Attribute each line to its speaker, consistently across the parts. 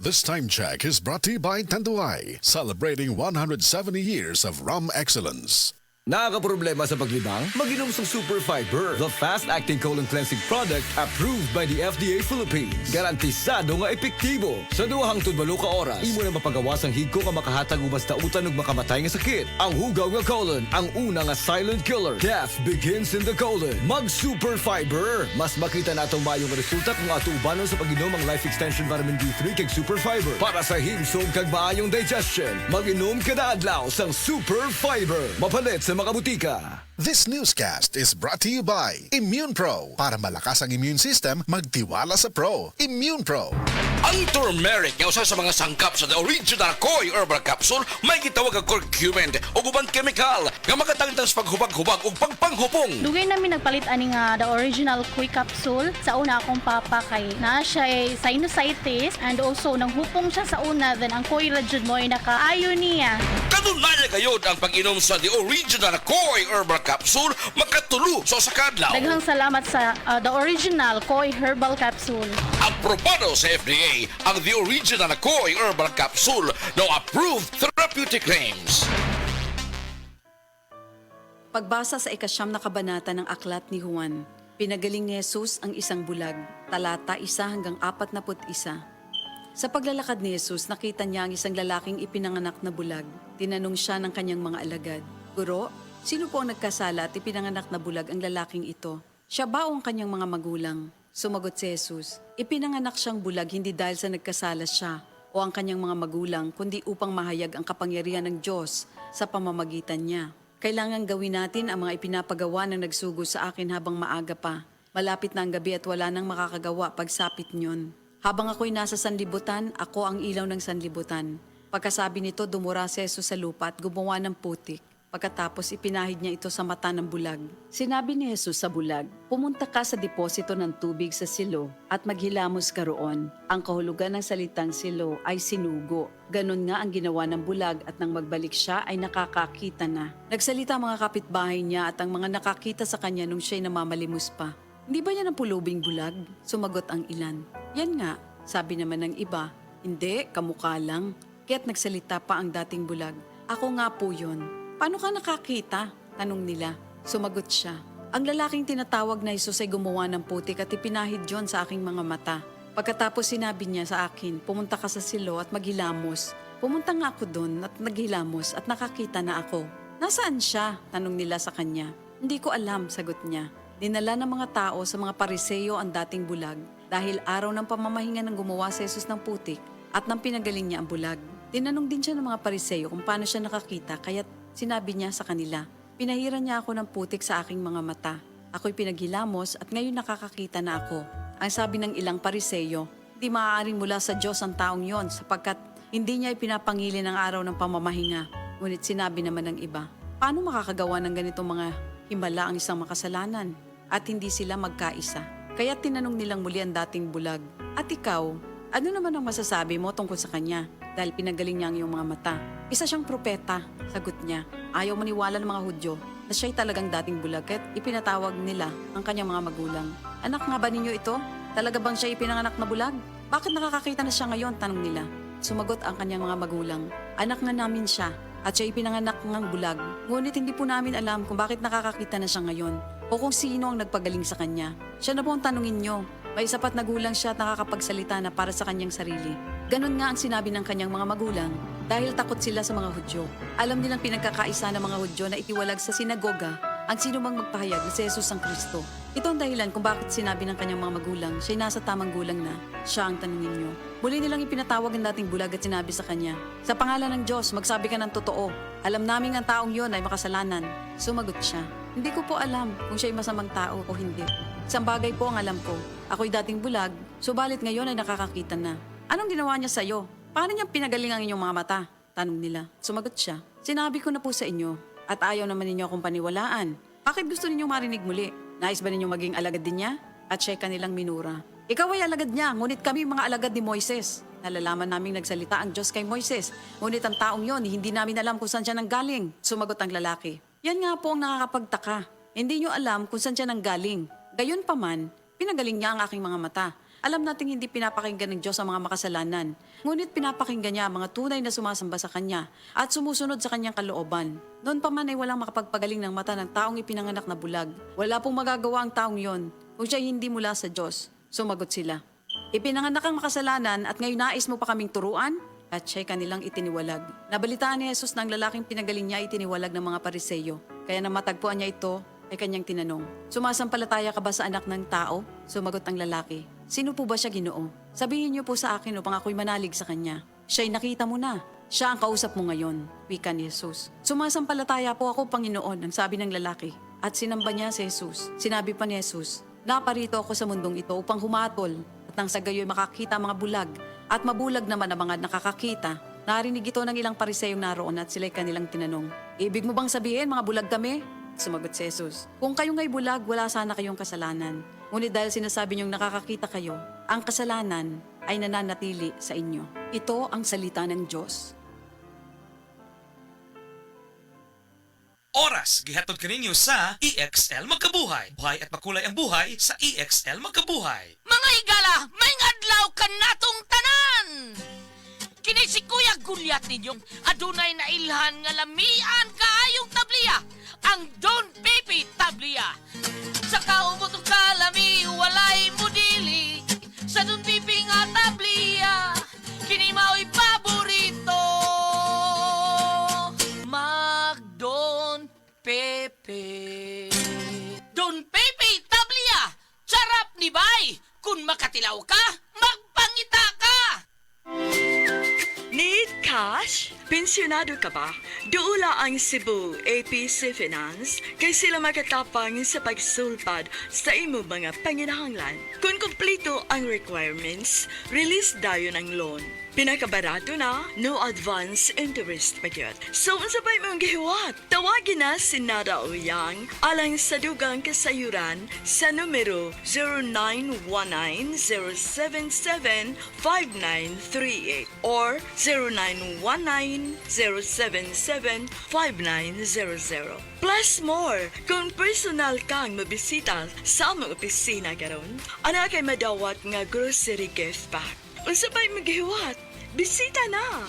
Speaker 1: This time check is brought to you by Tanduay, celebrating 170 years of rum excellence.
Speaker 2: Nakakaproblema sa paglibang? Mag-inom sa Super Fiber, the fast-acting colon cleansing product approved by the FDA Philippines. Garantisado nga epektibo. Sa duwahang tudbalo ka oras, imo na mapagawas ang higko nga makahatag ubas na utan ug makamatay nga sakit. Ang hugaw nga colon, ang una nga silent killer. Death begins in the colon. Mag-Super Fiber. Mas makita na itong mayong resulta kung atubanon sa pag-inom ang Life Extension Vitamin D3 kag Super Fiber. Para sa himsog kag maayong digestion, mag-inom kada adlaw sang Super Fiber. Mapalit sa mga butika.
Speaker 1: This newscast is brought to you by Immune Pro. Para malakas ang immune system, magtiwala sa Pro. Immune Pro.
Speaker 3: Ang turmeric nga usa sa mga sangkap sa the original Koi Herbal Capsule may gitawag ang curcumin o ubang chemical nga makatangtang sa paghubag-hubag o pagpanghupong.
Speaker 4: Dugay namin nagpalit ani nga the original Koi capsule. Sa una akong papa kay na siya ay sinusitis and also nang hupong siya sa una, then ang Koi ra jud mo ay nakaayo niya.
Speaker 3: Kanunay gayud ang pag-inom sa the original Koi Herbal Capsule makatulo sa sakadlaw.
Speaker 4: Daghang salamat sa the original Koi Herbal Capsule.
Speaker 3: Aprobado sa FDA ang the original Koi Herbal Capsule no approved therapeutic claims.
Speaker 5: Pagbasa sa ikasyam na kabanata ng aklat ni Juan, pinagaling ni Jesus ang isang bulag, talata 1 hanggang 41. Sa paglalakad ni Jesus, nakita niya ang isang lalaking ipinanganak na bulag. Tinanong siya ng kanyang mga alagad, "Guro, sino po ang nagkasala at ipinanganak na bulag ang lalaking ito? Siya ba o ang kanyang mga magulang?" Sumagot si Jesus, "Ipinanganak siyang bulag hindi dahil sa nagkasala siya o ang kanyang mga magulang, kundi upang mahayag ang kapangyarihan ng Diyos sa pamamagitan niya. Kailangan gawin natin ang mga ipinapagawa ng nagsugo sa akin habang maaga pa. Malapit na ang gabi at wala nang makakagawa pagsapit niyon. Habang ako'y nasa sanlibutan, ako ang ilaw ng sanlibutan." Pagkasabi nito, dumura si Jesus sa lupa at gumawa ng putik. Pagkatapos ipinahid niya ito sa mata ng bulag. Sinabi ni Jesus sa bulag, "Pumunta ka sa deposito ng tubig sa silo at maghilamos ka roon." Ang kahulugan ng salitang silo ay sinugo. Ganon nga ang ginawa ng bulag at nang magbalik siya ay nakakakita na. Nagsalita ang mga kapitbahay niya at ang mga nakakita sa kanya nung siya'y namamalimos pa. "Hindi ba yan ang pulubing bulag?" Sumagot ang ilan. "Yan nga," sabi naman ng iba. "Hindi, kamukha lang." Kaya't nagsalita pa ang dating bulag, "Ako nga po yun." "Paano ka nakakita?" tanong nila. Sumagot siya, "Ang lalaking tinatawag na Jesus ay gumawa ng putik at ipinahid yon sa aking mga mata. Pagkatapos sinabi niya sa akin, pumunta ka sa silo at maghilamos. Pumunta nga ako doon at naghilamos at nakakita na ako." "Nasaan siya?" tanong nila sa kanya. "Hindi ko alam," sagot niya. Dinala ng mga tao sa mga Pariseo ang dating bulag dahil araw ng pamamahinga ng gumawa si Jesus ng putik at nang pinagaling niya ang bulag. Tinanong din siya ng mga Pariseo kung paano siya nakakita, kaya't sinabi niya sa kanila, "Pinahiran niya ako ng putik sa aking mga mata. Ako'y pinaghilamos at ngayon nakakakita na ako." Ang sabi ng ilang Pariseo, "Di maaaring mula sa Diyos ang taong yon sapagkat hindi niya ipinapangili ng araw ng pamamahinga." Ngunit sinabi naman ng iba, "Paano makakagawa ng ganitong mga himala ang isang makasalanan?" At hindi sila magkaisa. Kaya tinanong nilang muli ang dating bulag, "At ikaw, ano naman ang masasabi mo tungkol sa kanya? Dahil pinagaling niya ang iyong mga mata." "Isa siyang propeta," sagot niya. Ayaw maniwala ng mga Hudyo na siya'y talagang dating bulag at ipinatawag nila ang kanyang mga magulang. "Anak nga ba ninyo ito? Talaga bang siya ipinanganak na bulag? Bakit nakakakita na siya ngayon?" tanong nila. Sumagot ang kanyang mga magulang, "Anak nga namin siya at siya ipinanganak ngang bulag. Ngunit hindi po namin alam kung bakit nakakakita na siya ngayon o kung sino ang nagpagaling sa kanya. Siya na po ang tanungin niyo. May sapat na gulang siya at nakakapagsalita na para sa kanyang sarili." Ganon nga ang sinabi ng kanyang mga magulang dahil takot sila sa mga Hudyo. Alam nilang pinagkakaisa ng mga Hudyo na itiwalag sa sinagoga ang sino mang magpahayag na si Jesus ang Kristo. Ito ang dahilan kung bakit sinabi ng kanyang mga magulang siya'y nasa tamang gulang na siya ang tanungin niyo. Muli nilang ipinatawag ang dating bulag at sinabi sa kanya, "Sa pangalan ng Diyos, magsabi ka ng totoo. Alam namin ang taong yon ay makasalanan." Sumagot siya, "Hindi ko po alam kung siya'y masamang tao o hindi. Isang bagay po ang alam ko. Ako'y dating bulag, subalit ngayon ay nakakakita na." "Anong ginawa niya sa'yo? Paano niya pinagaling ang inyong mga mata?" tanong nila. Sumagot siya, "Sinabi ko na po sa inyo at ayaw naman ninyo akong paniwalaan. Bakit gusto ninyong marinig muli? Nais ba ninyong maging alagad din niya?" At siya'y kanilang minura. "Ikaw ay alagad niya, ngunit kami mga alagad ni Moises. Nalalaman naming nagsalita ang Diyos kay Moises, ngunit ang taong yon, hindi namin alam kung saan siya nanggaling." Sumagot ang lalaki, "Yan nga po ang nakakapagtaka. Hindi niyo alam kung saan siya nanggaling. Gayon pa man, pinagaling niya ang aking mga mata. Alam nating hindi pinapakinggan ng Diyos ang mga makasalanan. Ngunit pinapakinggan niya ang mga tunay na sumasamba sa Kanya at sumusunod sa Kanyang kalooban. Noon pa man ay walang makapagpagaling ng mata ng taong ipinanganak na bulag. Wala pong magagawa ang taong yon kung siya hindi mula sa Diyos. Sumagot sila. Ipinanganak ang makasalanan at ngayon nais mo pa kaming turuan? At siya'y kanilang itiniwalag. Nabalitaan ni Jesus na ang lalaking pinagaling niya itiniwalag ng mga Pariseyo. Kaya nang matagpuan niya ito, ay kanyang tinanong, sumasampalataya ka ba sa anak ng tao? Sumagot ang lalaki, sino po ba siya, Ginoo? Sabihin niyo po sa akin upang ako'y manalig sa kanya. Siya'y nakita mo na. Siya ang kausap mo ngayon, wika ni Jesus. Sumasampalataya po ako, Panginoon, ang sabi ng lalaki. At sinamba niya si Jesus. Sinabi pa ni Jesus, naparito ako sa mundong ito upang humatol at nang sa gayo'y makakita ang mga bulag at mabulag naman ang mga nakakakita. Narinig ito ng ilang pariseyong naroon at sila'y kanilang tinanong, ibig mo bang sabihin mga bulag kami? Sumagot si Jesus, kung kayo nga'y bulag, wala sana kayong kasalanan. Ngunit dahil sinasabi niyong nakakakita kayo, ang kasalanan ay nananatili sa inyo. Ito ang salita ng Diyos.
Speaker 6: Oras, gihatod kaninyo sa EXL Magkabuhay. Buhay at makulay ang buhay sa EXL Magkabuhay.
Speaker 7: Mga higala, may adlaw ka natong tanan! Kini si Kuya Gulyat ninyong adunay na ilhan nga lamian kaayong tabliya, ang Don Pepe Tabliya. Sa kaumot og kalami, walay mudili, sa Don Pepe nga tabliya, kini mao'y paborito. Mag-Don Pepe. Don Pepe Tabliya, sarap ni bay. Kung makatilaw ka, magpangita ka.
Speaker 8: Need cash? Pensyonado ka ba? Duula ang Cebu APC Finance kay sila makatapang sa pagsulpad sa imo mga panginahanglan. Kung kumpleto ang requirements, release dayon ang loan. Pinakabarato na, no advance interest pagyot. So, unsa pa imong gihiwat? Tawagin na si Nada Uyang alang sa dugang kasayuran sa numero 0919-077-5938 or 0919-077-5900. Plus more, kung personal kang mabisita sa among opisina karon, ana kay madawat nga grocery gift pack. Unsa pa'y maghiwat? Bisita na!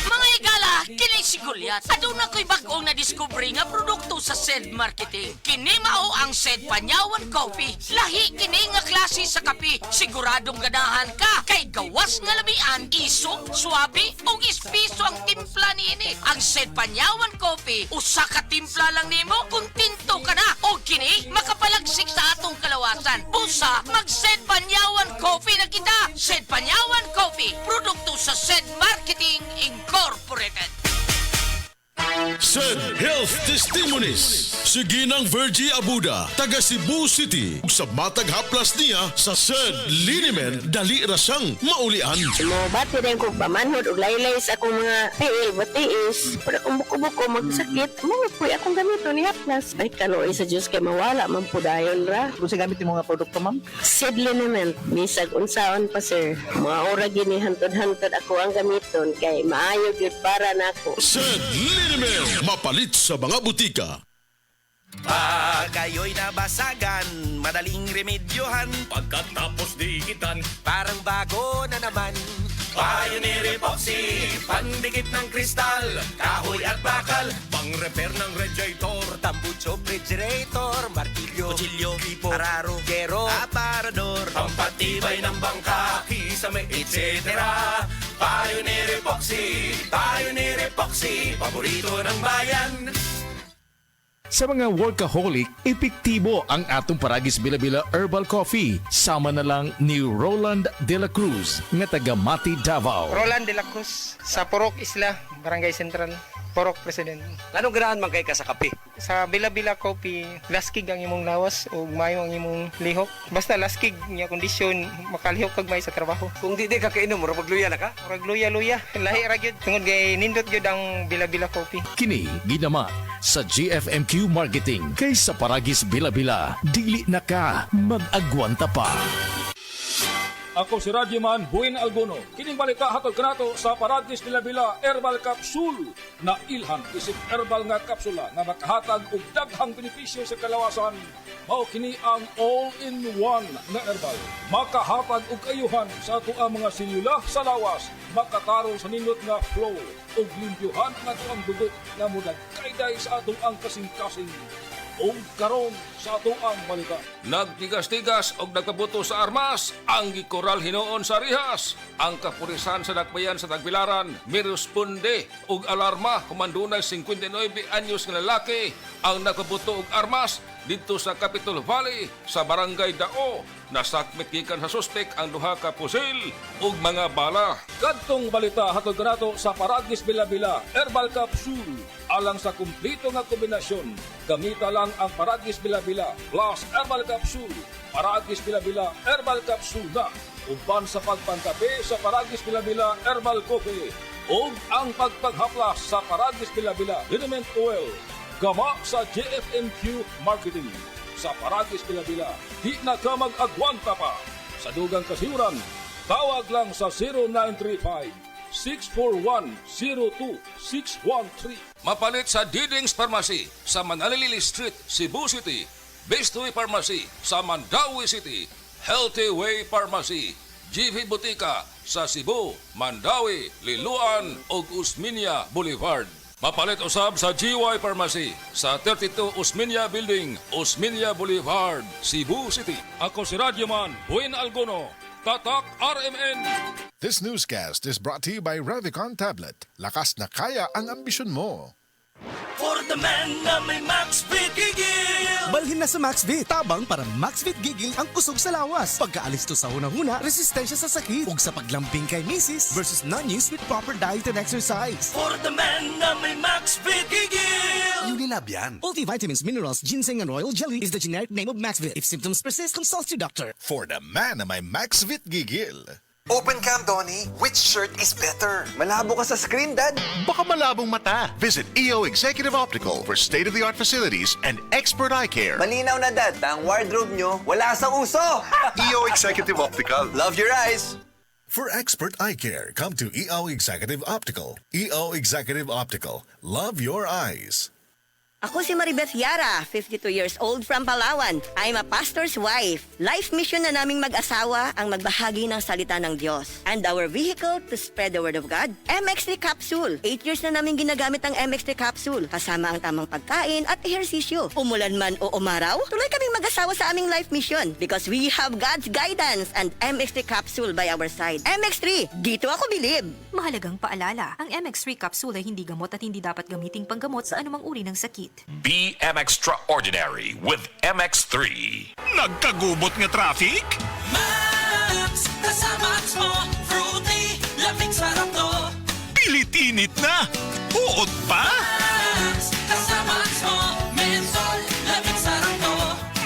Speaker 7: Mga higala, kini si Gulyat. Aduna ko'y bagong na-discovery nga produkto sa SED Marketing. Kini mao ang SED Panyawan Coffee. Lahi kini nga klase sa kape. Siguradong ganahan ka. Kay gawas nga lamian, isong, suabe, o ispiso ang timpla niini. Ang SED Panyawan Coffee, usa ka timpla lang nimo, kuntinto ka na. O kini, makapalagsik sa atong kalawasan. Busa, mag-SED Panyawan Coffee na kita. SED Panyawan Coffee, produkto sa SED Marketing Incorporated.
Speaker 1: SED Health Testimonies. Sige ng Virgie Abuda, taga Cebu City. Sa matag haplas niya sa SED Linimen, dali rasang maulian.
Speaker 9: Bati din ko pamanhod og laylay sa akong mga PL batiis. Para kung buko-buko magsakit, mga puy akong gamito ni haplas. Ay kanoy sa Diyos kay mawala man po dayon ra.
Speaker 10: Kung sa gamit yung mga produkto, ma'am?
Speaker 9: SED Liniment, bisag unsaon pa sir. Mga ora gini hantod-hantod ako ang gamiton kay maayo gyud para nako.
Speaker 1: SED Linimen, mapalit sa mga butika.
Speaker 11: Pag kayo'y nabasagan, madaling remedyohan.
Speaker 6: Pagkatapos diikitan,
Speaker 11: Parang bago na naman.
Speaker 6: Pioneer Epoxy, pandikit ng kristal, kahoy at bakal,
Speaker 11: Pang-repair ng radiator, tambucho, refrigerator, martilyo, kutsilyo, gripo, araro, gero, aparador,
Speaker 6: pampatibay ng bangka, kisame, etc. Pioneer Epoxy, paborito ng bayan.
Speaker 12: Sa mga workaholic, epektibo ang atong Paragis Bila-Bila Herbal Coffee. Sama na lang ni Roland De La Cruz, nga taga Mati, Davao.
Speaker 10: Roland de la Cruz, sa Purok Isla, Barangay Central, Purok President.
Speaker 11: Anong ganahan man kay ka sa kape?
Speaker 10: Sa Bila-Bila Coffee, laskig ang imong lawas o mayo ang imong lihok. Basta laskig niya kondisyon, makalihok kag may sa trabaho.
Speaker 11: Kung di ka kainom, mura magluya na ka?
Speaker 10: Murag luya-luya, lahi ra gyud. Tungod kay nindot gyud ang Bila-Bila Coffee.
Speaker 12: Kini ginama sa GFMQ Marketing. Kaysa Paragis Bila-Bila, dili na ka mag-agwanta pa.
Speaker 13: Ako si Radyoman Buin Alguno. Kining balita hatod kanato sa Paragis Bila Herbal Capsule na ilhan isip herbal nga kapsula nga makahatag og daghang benepisyo sa kalawasan. Mao kini ang all-in-one na herbal. Makahatag og ayuhan sa atuang mga selula sa lawas, makatarong sa nindot nga flow ug limpyuhan ang atuang dugo nga mudagkayday sa atong ang kasing-kasing. O karon sa atuang balita.
Speaker 14: Nagtigas-tigas og nagpabuto sa armas ang gikoral hinuon sa rihas. Ang kapulisan sa Dakbayan sa Tagbilaran mirusponde og alarma kumandunay 59 anyos nga lalaki ang nagpabuto og armas dito sa Capitol Valley sa Barangay Dao. Nasakmit gikan sa suspek ang duha ka pusil ug mga bala.
Speaker 13: Kadtong balita hatod kanato sa Paragis Bila Herbal Capsule. Alang sa kumplito nga kombinasyon, gamita lang ang Paragis Bila plus Herbal Capsule. Paragis Bila Herbal Capsule na uban sa pagpangkape sa Paragis Bila Herbal Coffee ug ang pagpaghaplas sa Paragis Bila Liniment Oil. Gama sa JFNQ Marketing. Sa Paragis Bila, di na ka mag-agwanta pa. Sa dugang kasiuran, tawag lang sa 0935-641-02613.
Speaker 14: Mapalit sa Diding's Pharmacy sa Manalili Street, Cebu City. Bestway Pharmacy sa Mandawi City. Healthy Way Pharmacy, GV Butika sa Cebu, Mandawi, Liloan ug Usmeña Boulevard. Mapalit usab sa GY Pharmacy sa 32 Usmeña Building, Usmeña Boulevard, Cebu City. Ako si Radyoman Buin Alguno, Tatak RMN.
Speaker 15: This newscast is brought to you by Revicon Tablet. Lakas na kaya ang ambisyon mo.
Speaker 11: For the man na may MaxVit Gigil!
Speaker 16: Balhin na sa MaxVit. Tabang para MaxVit Gigil ang kusog sa lawas. Pagkaalis to sa hunang-huna, resistensya sa sakit. Ug sa paglambing kay misis versus non-use with proper diet and exercise.
Speaker 11: For the man na may MaxVit Gigil!
Speaker 16: Unilab yan. Multivitamins, minerals, ginseng, and royal jelly is the generic name of MaxVit. If symptoms persist, consult your doctor.
Speaker 15: For the man na may MaxVit Gigil.
Speaker 17: Open cam, Donnie. Which shirt is better? Malabo ka sa screen, Dad.
Speaker 15: Baka malabong mata. Visit EO Executive Optical for state-of-the-art facilities and expert eye care.
Speaker 17: Malinaw na, Dad. Ang wardrobe nyo, wala sa uso.
Speaker 15: EO Executive Optical.
Speaker 17: Love your eyes.
Speaker 15: For expert eye care, come to EO Executive Optical. EO Executive Optical. Love your eyes.
Speaker 9: Ako si Maribeth Yara, 52 years old from Palawan. I'm a pastor's wife. Life mission na naming mag-asawa ang magbahagi ng salita ng Diyos. And our vehicle to spread the word of God, MX3 Capsule. 8 years na namin ginagamit ang MX3 Capsule. Kasama ang tamang pagkain at ehersisyo. Umulan man o umaraw, tuloy kaming mag-asawa sa aming life mission. Because we have God's guidance and MX3 Capsule by our side. MX3, dito ako bilib.
Speaker 18: Mahalagang paalala, ang MX3 Capsule ay hindi gamot at hindi dapat gamiting panggamot sa anumang uri ng sakit.
Speaker 19: Be extraordinary with MX3.
Speaker 20: Nagkagubot nga traffic?
Speaker 11: Max, kasama mo, fruity, lamig sarap to.
Speaker 20: Pilit-init na! Uod pa?
Speaker 11: Max, kasama mo, mensol, lamig sarap to.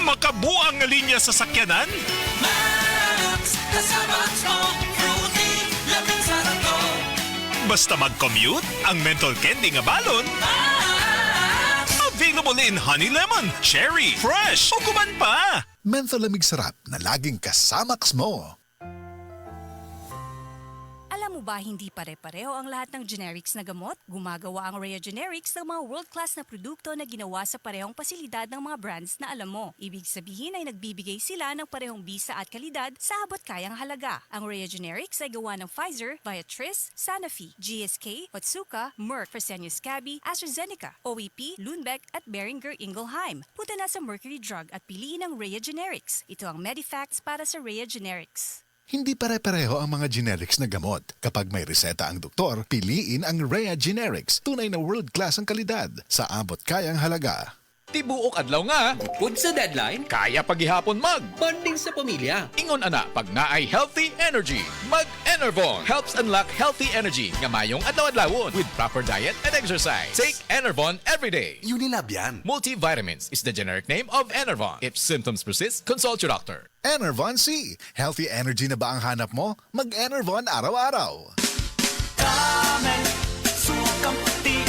Speaker 20: Makabuang nga linya sa sakyanan?
Speaker 11: Max, kasama mo, fruity, lamig sarap to.
Speaker 20: Basta mag-commute, ang menthol candy nga balon. Available in honey lemon, cherry, fresh, o kuman pa.
Speaker 15: Menthol lamig sarap na laging kasamax mo.
Speaker 21: Alam mo ba hindi pare-pareho ang lahat ng generics na gamot? Gumagawa ang Rhea Generics ng mga world-class na produkto na ginawa sa parehong pasilidad ng mga brands na alam mo. Ibig sabihin ay nagbibigay sila ng parehong bisa at kalidad sa abot kayang halaga. Ang Rhea Generics ay gawa ng Pfizer, Viatris, Sanofi, GSK, Otsuka, Merck, Fresenius Kabi, AstraZeneca, OEP, Lundbeck at Boehringer Ingelheim. Punta na sa Mercury Drug at piliin ang Rhea Generics. Ito ang Medifacts para sa Rhea Generics.
Speaker 15: Hindi pare-pareho ang mga generics na gamot. Kapag may reseta ang doktor, piliin ang Rhea Generics. Tunay na world-class ang kalidad sa abot kayang halaga.
Speaker 12: Tibuok adlaw nga.
Speaker 22: Bukod sa deadline,
Speaker 12: Kaya paghihapon mag.
Speaker 22: bonding sa pamilya.
Speaker 12: Ingon ana pag naay healthy energy. Mag Enervon helps unlock healthy energy nga mayong adlaw-adlawon with proper diet and exercise. Take Enervon every day.
Speaker 17: Unilab yan.
Speaker 12: Multivitamins is the generic name of Enervon. If symptoms persist, consult your doctor.
Speaker 15: Enervon C. Healthy energy na ba ang hanap mo? Mag-Enervon araw-araw.
Speaker 11: Camel, sukang puti,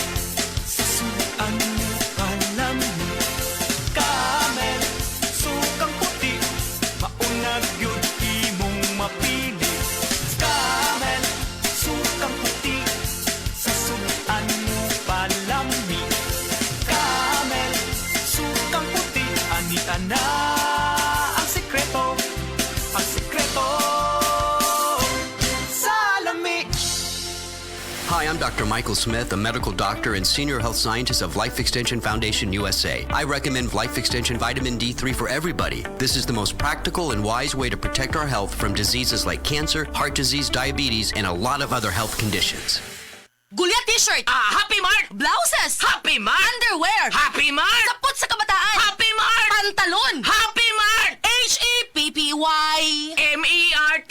Speaker 11: sasuan mo alam mo. Camel, sukang puti, maunag yun imong mapili.
Speaker 2: I'm Dr. Michael Smith, a medical doctor and senior health scientist of Life Extension Foundation USA. I recommend Life Extension Vitamin D3 for everybody. This is the most practical and wise way to protect our health from diseases like cancer, heart disease, diabetes, and a lot of other health conditions.
Speaker 7: Gulyat t-shirt. Happy Mart. Blouses. Happy Mart. Underwear. Happy Mart. Sapot sa kabataan. Happy Mart. Pantalon. Happy Mart. HAPPYMERT.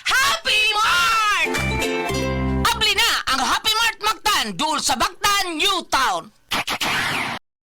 Speaker 7: Happy Mart. Abli na ang Happy Mart Mactan, dul sa Bactan, New Town.